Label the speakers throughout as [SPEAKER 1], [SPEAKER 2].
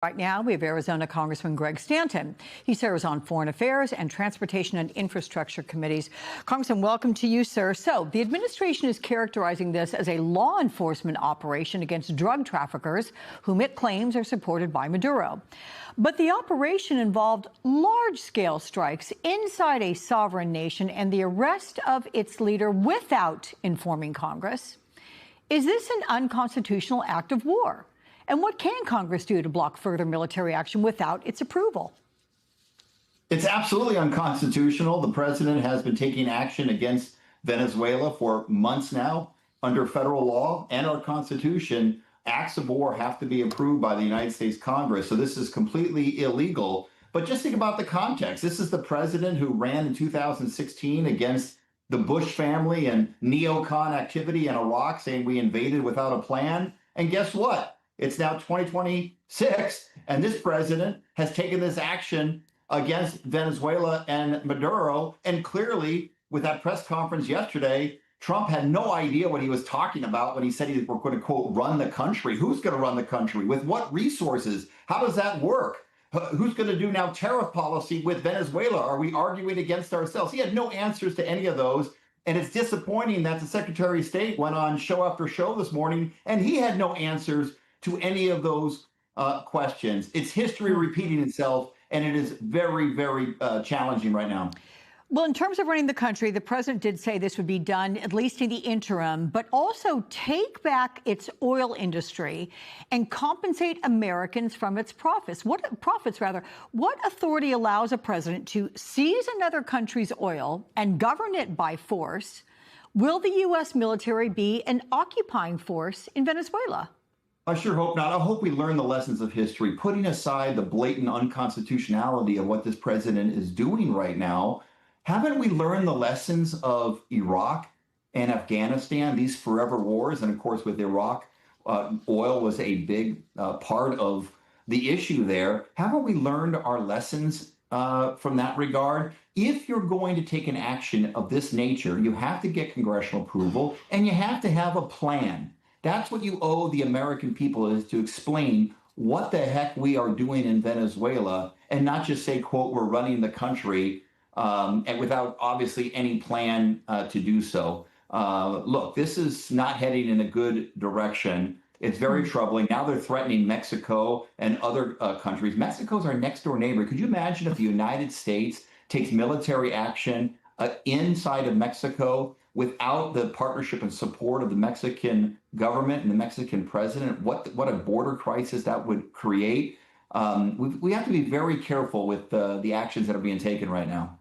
[SPEAKER 1] Right now, we have Arizona Congressman Greg Stanton. He serves on Foreign Affairs and Transportation and Infrastructure Committees. Congressman, welcome to you, sir. So the administration is characterizing this as a law enforcement operation against drug traffickers, whom it claims are supported by Maduro. But the operation involved large-scale strikes inside a sovereign nation and the arrest of its leader without informing Congress. Is this an unconstitutional act of war? And what can Congress do to block further military action without its approval?
[SPEAKER 2] It's absolutely unconstitutional. The president has been taking action against Venezuela for months now. Under federal law and our Constitution, acts of war have to be approved by the United States Congress. So this is completely illegal. But just think about the context. This is the president who ran in 2016 against the Bush family and neocon activity in Iraq, saying we invaded without a plan. And guess what? It's now 2026, and this president has taken this action against Venezuela and Maduro. And clearly, with that press conference yesterday, Trump had no idea what he was talking about when he said we're going to, quote, run the country. Who's going to run the country? With what resources? How does that work? Who's going to do now tariff policy with Venezuela? Are we arguing against ourselves? He had no answers to any of those. And it's disappointing that the Secretary of State went on show after show this morning, and he had no answers to any of those questions. It's history repeating itself, and it is very, very challenging right now.
[SPEAKER 1] Well, in terms of running the country, the president did say this would be done, at least in the interim, but also take back its oil industry and compensate Americans from its profits. What authority allows a president to seize another country's oil and govern it by force? Will the U.S. military be an occupying force in Venezuela?
[SPEAKER 2] I sure hope not. I hope we learn the lessons of history, putting aside the blatant unconstitutionality of what this president is doing right now. Haven't we learned the lessons of Iraq and Afghanistan, these forever wars? And of course, with Iraq, oil was a big part of the issue there. Haven't we learned our lessons from that regard? If you're going to take an action of this nature, you have to get congressional approval and you have to have a plan. That's what you owe the American people, is to explain what the heck we are doing in Venezuela and not just say, quote, we're running the country and without obviously any plan to do so. Look, this is not heading in a good direction. It's very troubling. Now they're threatening Mexico and other countries. Mexico's our next door neighbor. Could you imagine if the United States takes military action inside of Mexico without the partnership and support of the Mexican government and the Mexican president? What a border crisis that would create. We have to be very careful with the actions that are being taken right now.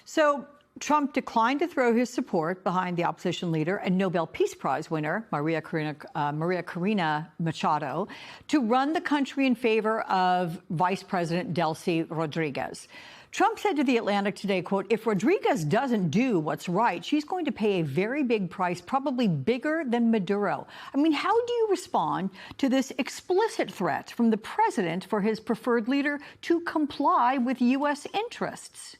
[SPEAKER 1] So Trump declined to throw his support behind the opposition leader and Nobel Peace Prize winner, Maria Corina Machado, to run the country in favor of Vice President Delcy Rodriguez. Trump said to The Atlantic today, quote, if Rodriguez doesn't do what's right, she's going to pay a very big price, probably bigger than Maduro. I mean, how do you respond to this explicit threat from the president for his preferred leader to comply with U.S. interests?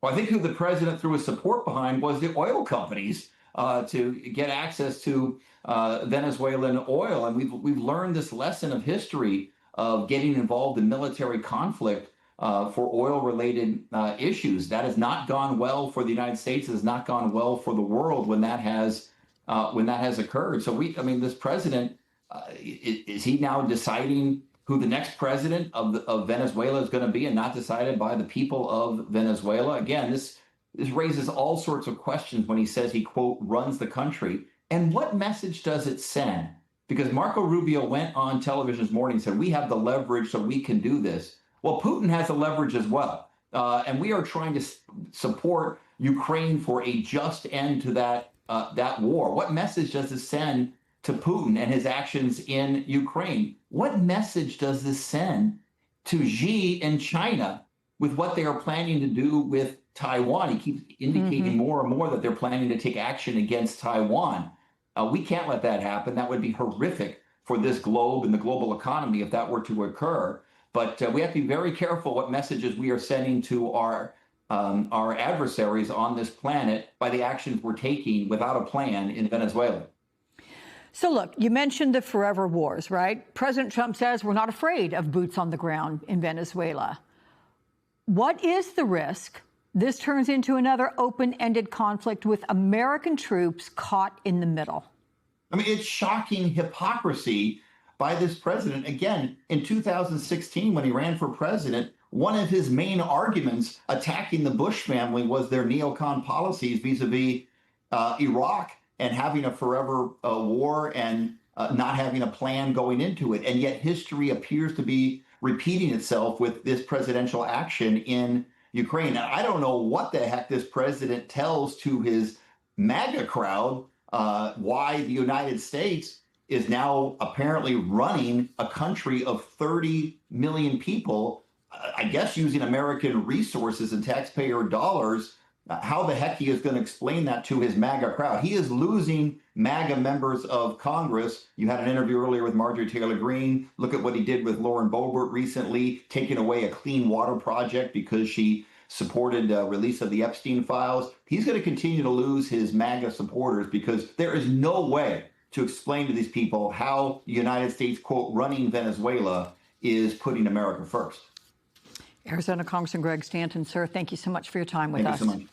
[SPEAKER 2] Well, I think who the president threw his support behind was the oil companies to get access to Venezuelan oil. And we've learned this lesson of history of getting involved in military conflict for oil-related issues. That has not gone well for the United States. It has not gone well for the world when that has occurred. So this president, is he now deciding who the next president of Venezuela is going to be, and not decided by the people of Venezuela? Again, this raises all sorts of questions when he says he, quote, runs the country. And what message does it send? Because Marco Rubio went on television this morning and said, we have the leverage so we can do this. Well, Putin has the leverage as well. And we are trying to support Ukraine for a just end to that war. What message does this send to Putin and his actions in Ukraine? What message does this send to Xi in China with what they are planning to do with Taiwan? He keeps indicating more and more that they're planning to take action against Taiwan. We can't let that happen. That would be horrific for this globe and the global economy if that were to occur. But we have to be very careful what messages we are sending to our adversaries on this planet by the actions we're taking without a plan in Venezuela.
[SPEAKER 1] So look, you mentioned the forever wars, right? President Trump says we're not afraid of boots on the ground in Venezuela. What is the risk this turns into another open-ended conflict with American troops caught in the middle?
[SPEAKER 2] I mean, it's shocking hypocrisy by this president. Again, in 2016, when he ran for president, one of his main arguments attacking the Bush family was their neocon policies vis-a-vis Iraq and having a forever war and not having a plan going into it. And yet history appears to be repeating itself with this presidential action in Ukraine. Now, I don't know what the heck this president tells to his MAGA crowd why the United States is now apparently running a country of 30 million people, I guess using American resources and taxpayer dollars. How the heck he is going to explain that to his MAGA crowd? He is losing MAGA members of Congress. You had an interview earlier with Marjorie Taylor Greene. Look at what he did with Lauren Boebert recently, taking away a clean water project because she supported release of the Epstein files. He's going to continue to lose his MAGA supporters because there is no way to explain to these people how the United States, quote, running Venezuela is putting America first.
[SPEAKER 1] Arizona Congressman Greg Stanton, sir, thank you so much for your time with us.
[SPEAKER 2] Thank you so much.